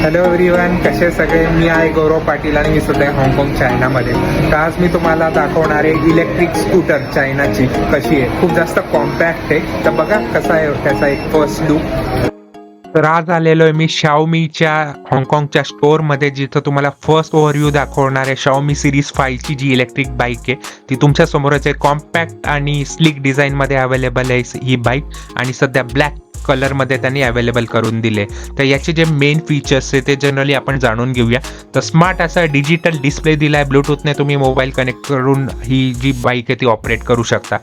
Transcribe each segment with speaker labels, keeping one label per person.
Speaker 1: Hello everyone, कसे सगळे. मी आहे गौरव पाटील आणि मी सध्या हाँगकाँग चायनामध्ये. तर आज मी तुम्हाला दाखवणार आहे इलेक्ट्रिक स्कूटर चायनाची कशी आहे. खूप जास्त कॉम्पॅक्ट आहे. तर बघा कसा आहे त्याचा एक फर्स्ट लुक. तर आज आलेलो आहे मी शाओमीच्या हाँगकाँगच्या स्टोअरमध्ये, जिथं तुम्हाला फर्स्ट ओव्हरव्ह्यू दाखवणार आहे शाओमी सिरीज 5 ची जी इलेक्ट्रिक बाईक आहे ती तुमच्या समोरच आहे. कॉम्पॅक्ट आणि स्लिक डिझाईनमध्ये अवेलेबल आहे ही बाईक आणि सध्या ब्लॅक कलरमध्ये त्यांनी अवेलेबल करून दिले. तर याचे जे मेन फीचर्स आहे ते जनरली आपण जाणून घेऊया. तर स्मार्ट असा डिजिटल डिस्प्ले दिला आहे. ब्लूटूथने तुम्ही मोबाईल कनेक्ट करून ही जी बाईक आहे ती ऑपरेट करू शकता.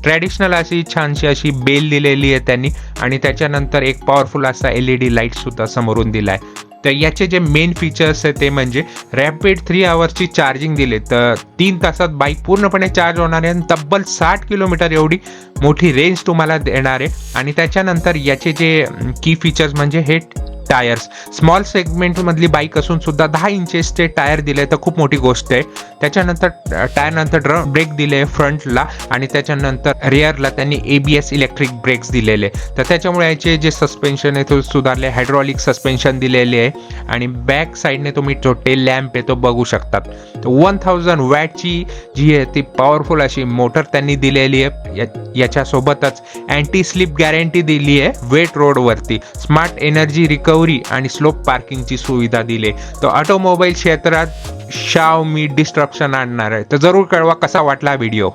Speaker 1: ट्रॅडिशनल अशी छानशी अशी बेल दिलेली आहे त्यांनी आणि त्याच्यानंतर एक पॉवरफुल असा LED लाईट सुद्धा समोरून दिला आहे. तर याचे जे मेन फीचर्स आहे ते म्हणजे रॅपिड 3 आवर्सची चार्जिंग दिले. तर 3 तासात बाईक पूर्णपणे चार्ज होणार आहे आणि तब्बल 60 किलोमीटर एवढी मोठी रेंज तुम्हाला देणार आहे. आणि त्याच्यानंतर याचे जे की फीचर्स म्हणजे हे टायर्स, स्मॉल सेगमेंटमधली बाईक असून सुद्धा 10 इंचेसचे टायर दिले, तर खूप मोठी गोष्ट आहे. त्याच्यानंतर टायरनंतर ड्रम ब्रेक दिले फ्रंटला आणि त्याच्यानंतर रिअरला त्यांनी ABS इलेक्ट्रिक ब्रेक्स दिलेले. तर त्याच्यामुळे याचे जे सस्पेन्शन आहे तो सुधारले, हायड्रॉलिक सस्पेन्शन दिलेले आहे आणि बॅक साईडने तुम्ही जो टेल लॅम्प आहे तो बघू शकतात. 1000 वॅटची जी आहे ती पॉवरफुल अशी मोटर त्यांनी दिलेली आहे. याच्यासोबतच अँटी स्लिप गॅरंटी दिली आहे वेट रोडवरती. स्मार्ट एनर्जी रिकव्हरी आणि स्लो पार्किंगची सुविधा दिली. तर ऑटोमोबाईल क्षेत्रात शाओमी डिस्ट्रप्शन आणणार आहे. तर जरूर कळवा कसा वाटला व्हिडिओ.